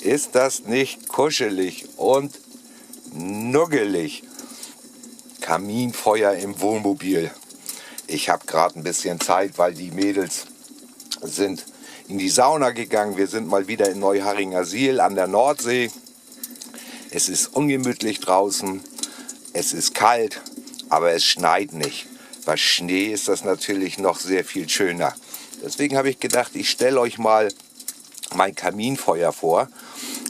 Ist das nicht kuschelig und nuggelig? Kaminfeuer im Wohnmobil. Ich habe gerade ein bisschen Zeit, weil die Mädels sind in die Sauna gegangen. Wir sind mal wieder in Neuharringersiel an der Nordsee. Es ist ungemütlich draußen, es ist kalt, aber es schneit nicht. Bei Schnee ist das natürlich noch sehr viel schöner. Deswegen habe ich gedacht, ich stelle euch mal mein Kaminfeuer vor.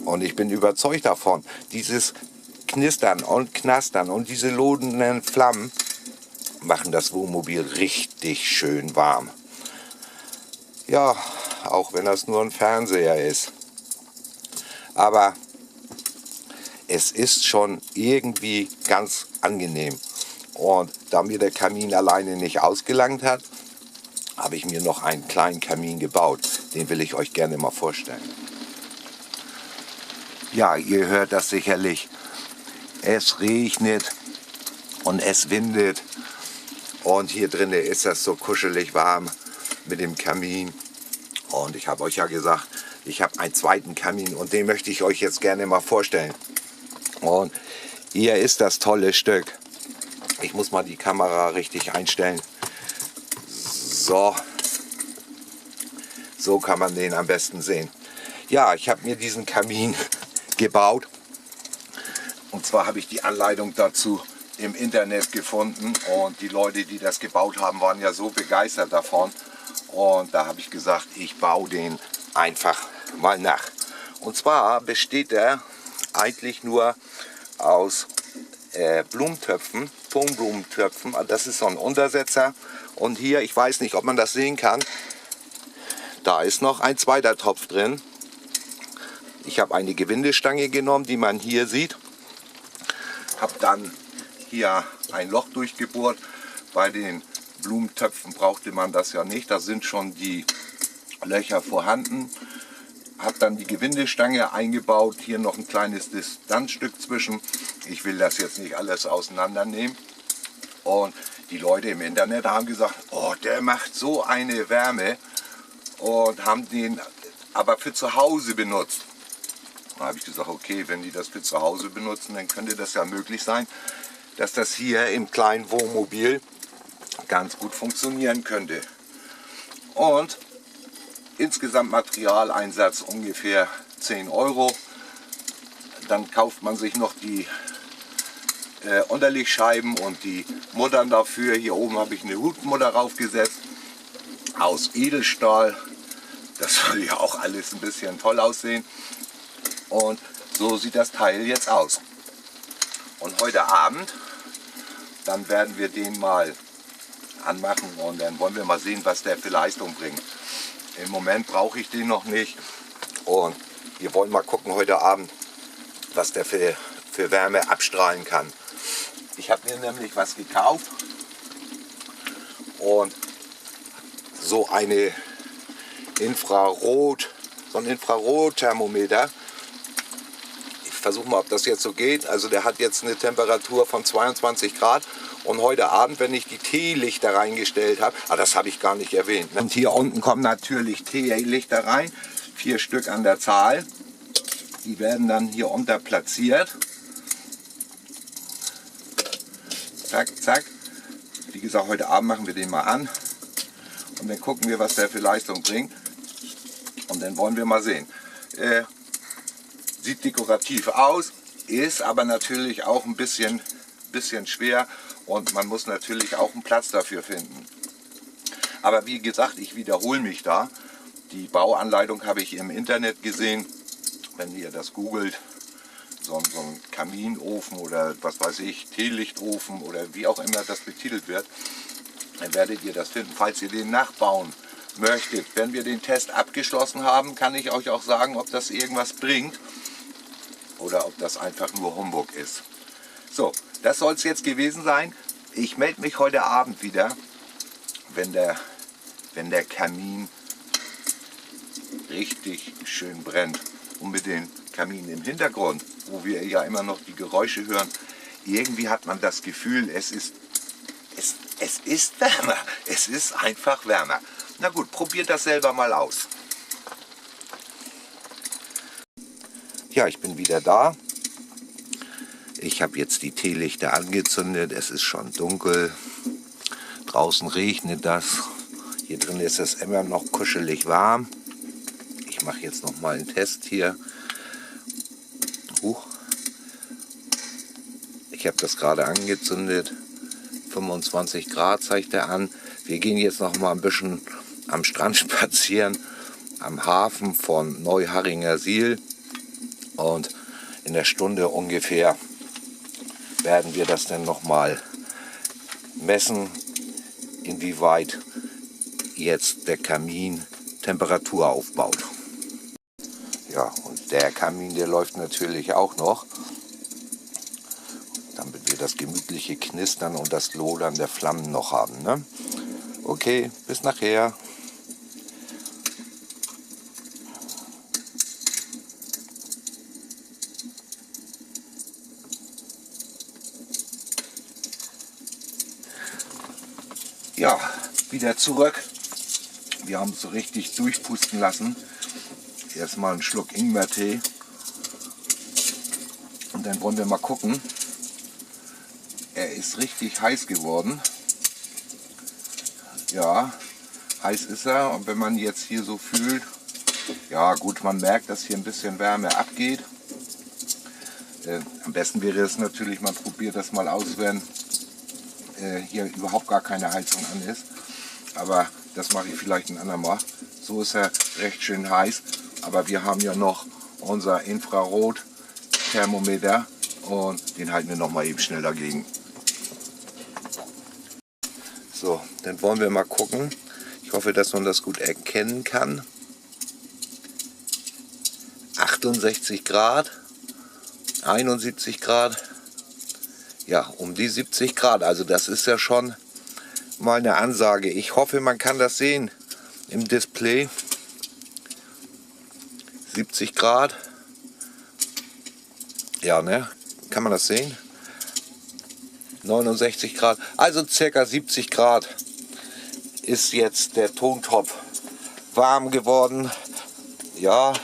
Und ich bin überzeugt davon, dieses Knistern und Knastern und diese lodenden Flammen machen das Wohnmobil richtig schön warm. Ja, auch wenn das nur ein Fernseher ist. Aber es ist schon irgendwie ganz angenehm. Und da mir der Kamin alleine nicht ausgelangt hat, habe ich mir noch einen kleinen Kamin gebaut. Den will ich euch gerne mal vorstellen. Ja, ihr hört das sicherlich. Es regnet und es windet. Und hier drinnen ist das so kuschelig warm mit dem Kamin. Und ich habe euch ja gesagt, ich habe einen zweiten Kamin und den möchte ich euch jetzt gerne mal vorstellen. Und hier ist das tolle Stück. Ich muss mal die Kamera richtig einstellen. So kann man den am besten sehen. Ja, ich habe mir diesen Kamin gebaut. Und zwar habe ich die Anleitung dazu im Internet gefunden. Und die Leute, die das gebaut haben, waren ja so begeistert davon. Und da habe ich gesagt, ich baue den einfach mal nach. Und zwar besteht er eigentlich nur aus Blumentöpfen, Tonblumentöpfen. Das ist so ein Untersetzer. Und hier, ich weiß nicht, ob man das sehen kann, da ist noch ein zweiter Topf drin. Ich habe eine Gewindestange genommen, die man hier sieht. Habe dann hier ein Loch durchgebohrt. Bei den Blumentöpfen brauchte man das ja nicht. Da sind schon die Löcher vorhanden. Habe dann die Gewindestange eingebaut. Hier noch ein kleines Distanzstück zwischen. Ich will das jetzt nicht alles auseinandernehmen. Und die Leute im Internet haben gesagt, oh, der macht so eine Wärme. Und haben den aber für zu Hause benutzt. Da habe ich gesagt, okay, wenn die das für zu Hause benutzen, dann könnte das ja möglich sein, dass das hier im kleinen Wohnmobil ganz gut funktionieren könnte. Und insgesamt Materialeinsatz ungefähr 10 Euro. Dann kauft man sich noch die Unterlegscheiben und die Muttern dafür. Hier oben habe ich eine Hutmutter raufgesetzt aus Edelstahl. Das soll ja auch alles ein bisschen toll aussehen. Und so sieht das Teil jetzt aus. Und heute Abend, dann werden wir den mal anmachen und dann wollen wir mal sehen, was der für Leistung bringt. Im Moment brauche ich den noch nicht. Und wir wollen mal gucken heute Abend, was der für Wärme abstrahlen kann. Ich habe mir nämlich was gekauft und so ein Infrarotthermometer. Ich versuche mal, ob das jetzt so geht. Also der hat jetzt eine Temperatur von 22 Grad. Und heute Abend, wenn ich die Teelichter reingestellt habe, das habe ich gar nicht erwähnt. Und hier unten kommen natürlich Teelichter rein, 4 Stück an der Zahl. Die werden dann hier unter platziert. Zack, zack. Wie gesagt, heute Abend machen wir den mal an. Und dann gucken wir, was der für Leistung bringt. Und dann wollen wir mal sehen. Sieht dekorativ aus, ist aber natürlich auch ein bisschen schwer. Und man muss natürlich auch einen Platz dafür finden. Aber wie gesagt, ich wiederhole mich da. Die Bauanleitung habe ich im Internet gesehen. Wenn ihr das googelt, so ein Kaminofen oder was weiß ich, Teelichtofen oder wie auch immer das betitelt wird, dann werdet ihr das finden. Falls ihr den nachbauen möchtet, wenn wir den Test abgeschlossen haben, kann ich euch auch sagen, ob das irgendwas bringt oder ob das einfach nur Humbug ist. So, das soll es jetzt gewesen sein. Ich melde mich heute Abend wieder, wenn der Kamin richtig schön brennt. Und mit dem Kamin im Hintergrund, wo wir ja immer noch die Geräusche hören, irgendwie hat man das Gefühl, es ist wärmer. Es ist einfach wärmer. Na gut, probiert das selber mal aus. Ja, ich bin wieder da. Ich habe jetzt die Teelichter angezündet. Es ist schon dunkel. Draußen regnet das. Hier drin ist es immer noch kuschelig warm. Ich mache jetzt noch mal einen Test hier. Ich habe das gerade angezündet. 25 Grad zeigt er an. Wir gehen jetzt noch mal ein bisschen am Strand spazieren, am Hafen von Neuharringersiel. Und in der Stunde ungefähr werden wir das dann noch mal messen, inwieweit jetzt der Kamin Temperatur aufbaut. Ja, und der Kamin, der läuft natürlich auch noch, damit wir das gemütliche Knistern und das Lodern der Flammen noch haben, ne? Okay, bis nachher. Ja, wieder zurück. Wir haben es so richtig durchpusten lassen. Erstmal einen Schluck Ingwertee. Und dann wollen wir mal gucken. Er ist richtig heiß geworden. Ja, heiß ist er. Und wenn man jetzt hier so fühlt, ja gut, man merkt, dass hier ein bisschen Wärme abgeht. Am besten wäre es natürlich, man probiert das mal aus, wenn hier überhaupt gar keine Heizung an ist. Aber das mache ich vielleicht ein andermal. So ist er recht schön heiß. Aber wir haben ja noch unser Infrarot-Thermometer und den halten wir noch mal eben schnell dagegen. So, dann wollen wir mal gucken. Ich hoffe, dass man das gut erkennen kann. 68 Grad, 71 Grad. Ja, um die 70 Grad, also das ist ja schon mal eine Ansage. Ich hoffe, man kann das sehen im Display. 70 Grad. Ja, ne? Kann man das sehen? 69 Grad, also circa 70 Grad ist jetzt der Tontopf warm geworden. Ja,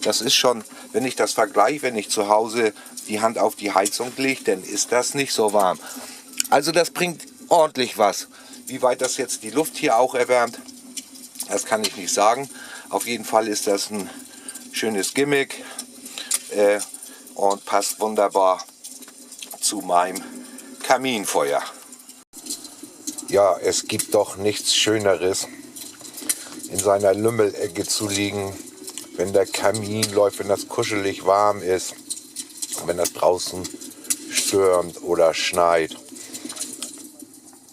das ist schon, wenn ich das vergleiche, wenn ich zu Hause die Hand auf die Heizung lege, dann ist das nicht so warm. Also das bringt ordentlich was. Wie weit das jetzt die Luft hier auch erwärmt, das kann ich nicht sagen. Auf jeden Fall ist das ein schönes Gimmick und passt wunderbar zu meinem Kaminfeuer. Ja, es gibt doch nichts Schöneres, in seiner Lümmelecke zu liegen, wenn der Kamin läuft, wenn das kuschelig warm ist. Wenn das draußen stürmt oder schneit,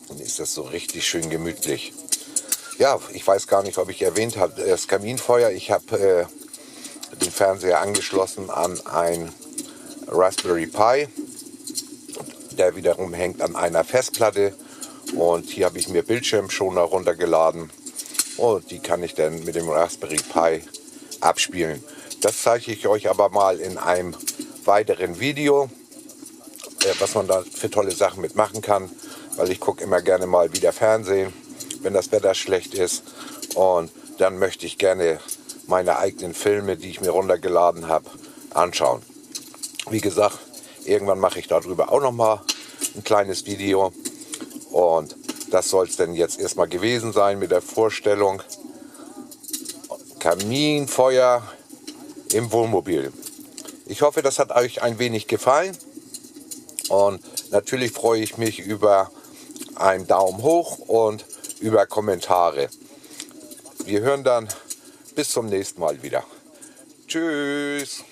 dann ist das so richtig schön gemütlich. Ja, ich weiß gar nicht, ob ich erwähnt habe, das Kaminfeuer. Ich habe den Fernseher angeschlossen an ein Raspberry Pi. Der wiederum hängt an einer Festplatte. Und hier habe ich mir Bildschirmschoner runtergeladen. Und die kann ich dann mit dem Raspberry Pi abspielen. Das zeige ich euch aber mal in einem weiteren Video, was man da für tolle Sachen mitmachen kann, weil ich gucke immer gerne mal wieder Fernsehen, wenn das Wetter schlecht ist, und dann möchte ich gerne meine eigenen Filme, die ich mir runtergeladen habe, anschauen. Wie gesagt, irgendwann mache ich darüber auch noch mal ein kleines Video, und das soll es denn jetzt erstmal gewesen sein mit der Vorstellung Kaminfeuer im Wohnmobil. Ich hoffe, das hat euch ein wenig gefallen, und natürlich freue ich mich über einen Daumen hoch und über Kommentare. Wir hören dann bis zum nächsten Mal wieder. Tschüss!